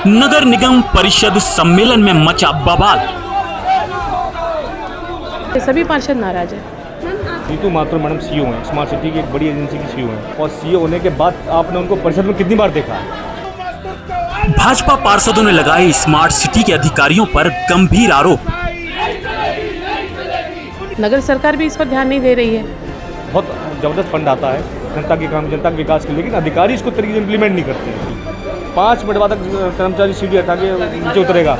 नगर निगम परिषद सम्मेलन में मचा बवाल। सभी पार्षद नाराज हैं। नीतू माथुर मैडम सीईओ हैं, स्मार्ट सिटी की एक बड़ी एजेंसी की सीईओ हैं और सीईओ होने के बाद आपने उनको परिषद में कितनी बार देखा? भाजपा पार्षदों ने लगाए स्मार्ट सिटी के अधिकारियों पर गंभीर आरोप। नगर सरकार भी इस पर ध्यान नहीं दे रही है। बहुत जबरदस्त फंड आता है जनता के काम, जनता के विकास के लिए, लेकिन अधिकारी इसको तरीके से इम्प्लीमेंट नहीं करते हैं। 5 मिनट बाद तक कर्मचारी सीढ़ी हटा के नीचे उतरेगा,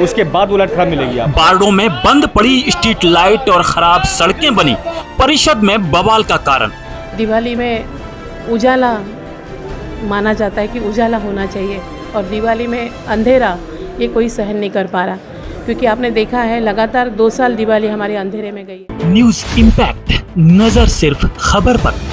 उसके बाद वो लाइट खराब मिलेगी। आप वार्डों में बंद पड़ी स्ट्रीट लाइट और खराब सड़कें बनी परिषद में बवाल का कारण। दिवाली में उजाला माना जाता है कि उजाला होना चाहिए, और दिवाली में अंधेरा ये कोई सहन नहीं कर पा रहा, क्योंकि आपने देखा है लगातार 2 साल दिवाली हमारे अंधेरे में गई है। न्यूज इम्पैक्ट, नजर सिर्फ खबर पर।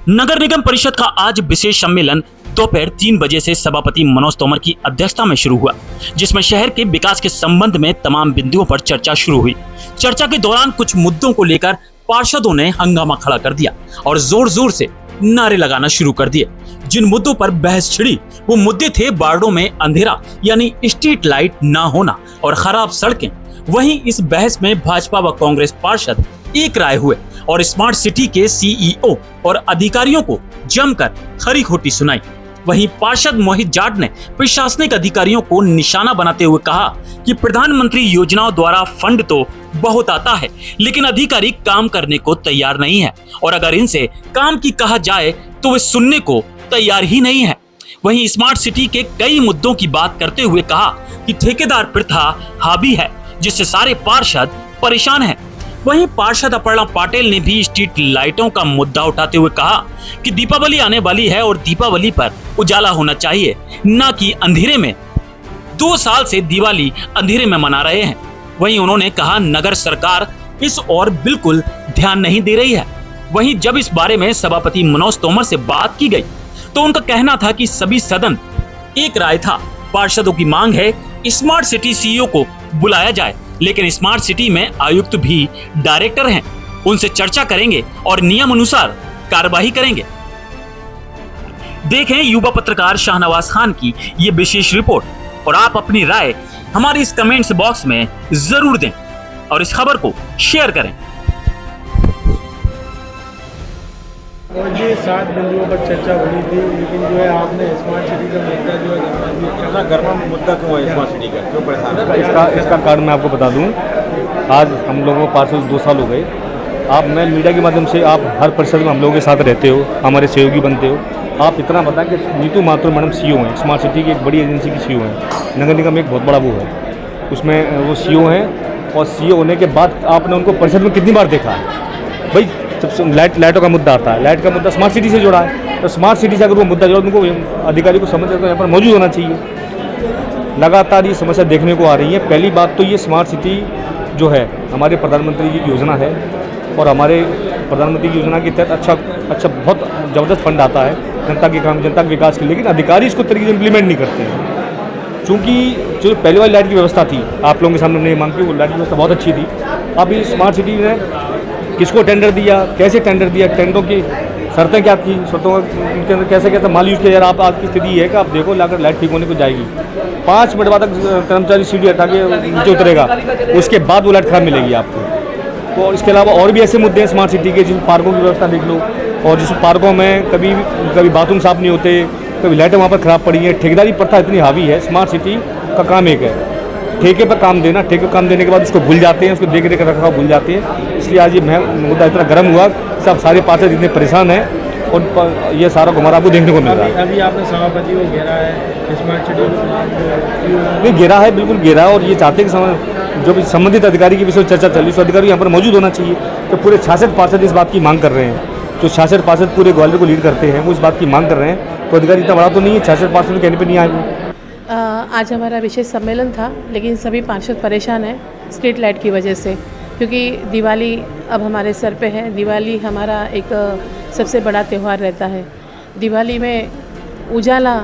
नगर निगम परिषद का आज विशेष सम्मेलन दोपहर 3 बजे से सभापति मनोज तोमर की अध्यक्षता में शुरू हुआ, जिसमें शहर के विकास के संबंध में तमाम बिंदुओं पर चर्चा शुरू हुई। चर्चा के दौरान कुछ मुद्दों को लेकर पार्षदों ने हंगामा खड़ा कर दिया और जोर जोर से नारे लगाना शुरू कर दिए। जिन मुद्दों पर बहस छिड़ी वो मुद्दे थे वार्डों में अंधेरा यानी स्ट्रीट लाइट ना होना और खराब सड़कें। वहीं इस बहस में भाजपा व कांग्रेस पार्षद एक राय हुए और स्मार्ट सिटी के सीईओ और अधिकारियों को जमकर खरी खोटी सुनाई। वहीं पार्षद मोहित जाट ने प्रशासनिक अधिकारियों को निशाना बनाते हुए कहा कि प्रधानमंत्री योजनाओं द्वारा फंड तो बहुत आता है, लेकिन अधिकारी काम करने को तैयार नहीं है, और अगर इनसे काम की कहा जाए तो वे सुनने को तैयार ही नहीं है। वहीं स्मार्ट सिटी के कई मुद्दों की बात करते हुए कहा कि ठेकेदार प्रथा हावी है, जिससे सारे पार्षद परेशान हैं। वहीं पार्षद अपर्णा पाटिल ने भी स्ट्रीट लाइटों का मुद्दा उठाते हुए कहा कि दीपावली आने वाली है और दीपावली पर उजाला होना चाहिए, न कि अंधेरे में। 2 साल से दिवाली अंधेरे में मना रहे हैं। वहीं उन्होंने कहा नगर सरकार इस ओर बिल्कुल ध्यान नहीं दे रही है। वहीं जब इस बारे में सभापति मनोज तोमर से बात की गई तो उनका कहना था कि सभी सदन एक राय था। पार्षदों की मांग है स्मार्ट सिटी सीईओ को बुलाया जाए, लेकिन स्मार्ट सिटी में आयुक्त भी डायरेक्टर हैं, उनसे चर्चा करेंगे और नियम अनुसार कार्रवाई करेंगे। देखें युवा पत्रकार शाहनवाज खान की ये विशेष रिपोर्ट और आप अपनी राय हमारे इस कमेंट्स बॉक्स में जरूर दें और इस खबर को शेयर करें। और जी 7 बिंदुओं पर चर्चा हुई थी, लेकिन जो है आपने स्मार्ट सिटी का मुद्दा जो है गर्मा मुद्दा क्यों है स्मार्ट सिटी का, क्यों परेशान है? इसका कारण मैं आपको बता दूं, आज हम लोगों को पार्षद 2 साल हो गए। आप मैं मीडिया के माध्यम से आप हर परिषद में हम लोगों के साथ रहते हो, हमारे सहयोगी बनते हो। आप इतना बताएं कि नीतू माथुर मैडम सीईओ हैं, स्मार्ट सिटी की एक बड़ी एजेंसी की सीईओ हैं। नगर निगम एक बहुत बड़ा वो है, उसमें वो सीईओ हैं, और सीईओ होने के बाद आपने उनको परिषद में कितनी बार देखा है? भाई जब लाइटों का मुद्दा आता है, लाइट का मुद्दा स्मार्ट सिटी से जुड़ा है, तो स्मार्ट सिटी से अगर वो मुद्दा जुड़ा, उनको अधिकारी को समझ यहाँ पर मौजूद होना चाहिए। लगातार ये समस्या देखने को आ रही है। पहली बात तो ये स्मार्ट सिटी जो है हमारे प्रधानमंत्री की योजना है, और हमारे प्रधानमंत्री की योजना के तहत अच्छा बहुत ज़बरदस्त फंड आता है जनता के काम, जनता के विकास के लिए, लेकिन अधिकारी इसको तरीके से इम्प्लीमेंट नहीं करते हैं। चूँकि जो पहले वाली लाइट की व्यवस्था थी, आप लोगों के सामने हमने मांग की, वो लाइट की व्यवस्था बहुत अच्छी थी। अब ये स्मार्ट सिटी ने किसको टेंडर दिया, कैसे टेंडर दिया, टेंडरों की शर्तें क्या थी, शर्तों उनके अंदर कैसे कैसे माल यूज किया जा रहा। आप आज की स्थिति है कि आप देखो लाकर लाइट ठीक होने को जाएगी, 5 मिनट बाद तक कर्मचारी सीढ़ी हटा के नीचे उतरेगा, उसके बाद वो लाइट खराब मिलेगी आपको। तो इसके अलावा और भी ऐसे मुद्दे हैं स्मार्ट सिटी के, जिस पार्कों की व्यवस्था देख लो, और जिस पार्कों में कभी बाथरूम साफ नहीं होते, कभी लाइटें वहाँ पर ख़राब पड़ी हैं। ठेकेदारी प्रथा इतनी हावी है। स्मार्ट सिटी का काम एक है, ठेके पर काम देना, ठेके पर काम देने के बाद उसको भूल जाते हैं, उसको देख रेख रखा भूल जाते हैं। इसलिए आज ये मुद्दा इतना गर्म हुआ, सब सारे पार्षद इतने परेशान हैं और ये सारा घुमारा आपको देखने को मिल रहा है। अभी आपने सभापति को घेरा है, स्मार्ट सिटी नहीं घेरा है, बिल्कुल घेरा है, और ये चाहते हैं कि जो भी संबंधित अधिकारी के विषय में चर्चा चल रही है, अधिकारी यहाँ पर मौजूद होना चाहिए। तो पूरे 66 पार्षद इस बात की मांग कर रहे हैं। जो 66 पार्षद पूरे ग्वालियर को लीड करते हैं, वो इस बात की मांग कर रहे हैं। तो अधिकारी इतना बड़ा तो नहीं है, 66 पार्षद कहने पर नहीं आए। आज हमारा विशेष सम्मेलन था, लेकिन सभी पार्षद परेशान हैं स्ट्रीट लाइट की वजह से, क्योंकि दिवाली अब हमारे सर पे है। दिवाली हमारा एक सबसे बड़ा त्यौहार रहता है। दिवाली में उजाला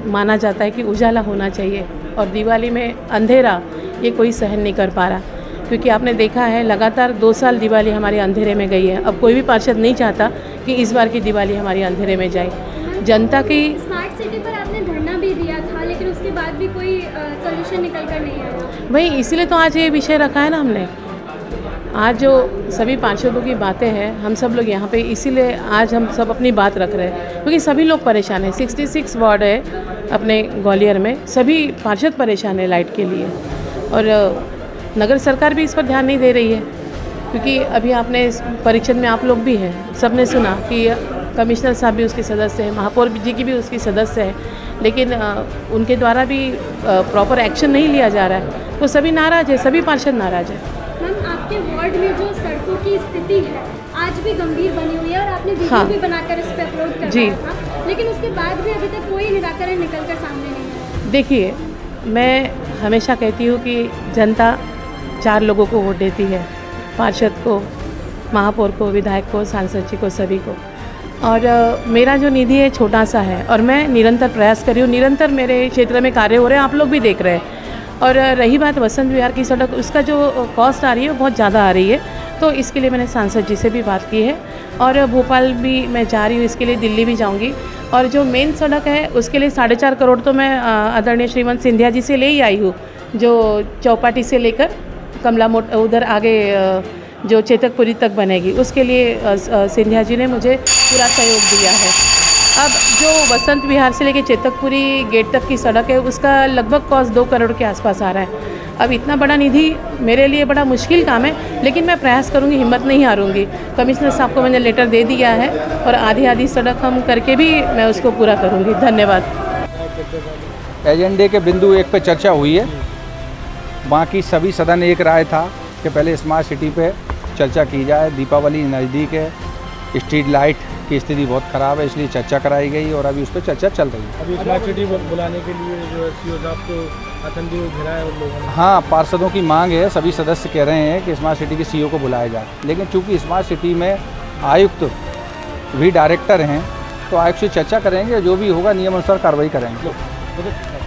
माना जाता है कि उजाला होना चाहिए, और दिवाली में अंधेरा ये कोई सहन नहीं कर पा रहा, क्योंकि आपने देखा है लगातार 2 साल दिवाली हमारे अंधेरे में गई है। अब कोई भी पार्षद नहीं चाहता कि इस बार की दिवाली हमारी अंधेरे में जाए। जनता की स्मार्ट सिटी पर आपने बाद भी कोई सोल्यूशन निकल कर नहीं आया। वही इसीलिए तो आज ये विषय रखा है ना हमने। आज जो सभी पार्षदों की बातें हैं, हम सब लोग यहाँ पे इसीलिए आज हम सब अपनी बात रख रहे हैं, क्योंकि सभी लोग परेशान हैं। 66 वार्ड है अपने ग्वालियर में, सभी पार्षद परेशान है लाइट के लिए, और नगर सरकार भी इस पर ध्यान नहीं दे रही है। क्योंकि अभी आपने इस परीक्षण में आप लोग भी हैं, सबने सुना कि कमिश्नर साहब भी उसके सदस्य हैं, महापौर जी की भी उसकी सदस्य है, लेकिन उनके द्वारा भी प्रॉपर एक्शन नहीं लिया जा रहा है, तो सभी नाराज़ है, सभी पार्षद नाराज़ है। मैम, आपके वार्ड में जो सड़कों की स्थिति है आज भी गंभीर बनी हुई है, और आपने वीडियो हाँ। भी बनाकर इस पर अपलोड करवाया था, लेकिन उसके बाद भी अभी तक कोई निराकरण निकल कर सामने नहीं आया। देखिए, मैं हमेशा कहती हूँ कि जनता 4 लोगों को वोट देती है, पार्षद को, महापौर को, विधायक को, सांसद जी को, सभी को। और मेरा जो निधि है छोटा सा है, और मैं निरंतर प्रयास कर रही हूँ, निरंतर मेरे क्षेत्र में कार्य हो रहे हैं, आप लोग भी देख रहे हैं। और रही बात वसंत विहार की सड़क, उसका जो कॉस्ट आ रही है वो बहुत ज़्यादा आ रही है, तो इसके लिए मैंने सांसद जी से भी बात की है, और भोपाल भी मैं जा रही हूँ, इसके लिए दिल्ली भी जाऊँगी। और जो मेन सड़क है उसके लिए 4.5 करोड़ तो मैं आदरणीय श्रीमंत सिंधिया जी से ले ही आई हूँ, जो चौपाटी से लेकर कमला मोट उधर आगे जो चेतकपुरी तक बनेगी, उसके लिए सिंधिया जी ने मुझे पूरा सहयोग दिया है। अब जो वसंत विहार से लेकर चेतकपुरी गेट तक की सड़क है, उसका लगभग कॉस्ट 2 करोड़ के आसपास आ रहा है। अब इतना बड़ा निधि मेरे लिए बड़ा मुश्किल काम है, लेकिन मैं प्रयास करूंगी, हिम्मत नहीं हारूंगी। कमिश्नर साहब को मैंने लेटर दे दिया है, और आधी सड़क हम करके भी मैं उसको पूरा करूंगी। धन्यवाद। एजेंडे के बिंदु 1 पे चर्चा हुई है, बाकी सभी सदन एक राय था कि पहले स्मार्ट सिटी पे चर्चा की जाए। दीपावली नज़दीक है, स्ट्रीट लाइट की स्थिति बहुत ख़राब है, इसलिए चर्चा कराई गई और अभी उस पर चर्चा चल रही है। अभी स्मार्ट सिटी बुलाने के लिए जो सीओ साहब को आतंकी को घेरा है उन लोगों ने। हाँ, पार्षदों की मांग है, सभी सदस्य कह रहे हैं कि स्मार्ट सिटी के सीईओ को बुलाया जाए, लेकिन चूंकि स्मार्ट सिटी में आयुक्त भी डायरेक्टर हैं, तो आयुक्त से चर्चा करेंगे, जो भी होगा नियमानुसार कार्रवाई करेंगे।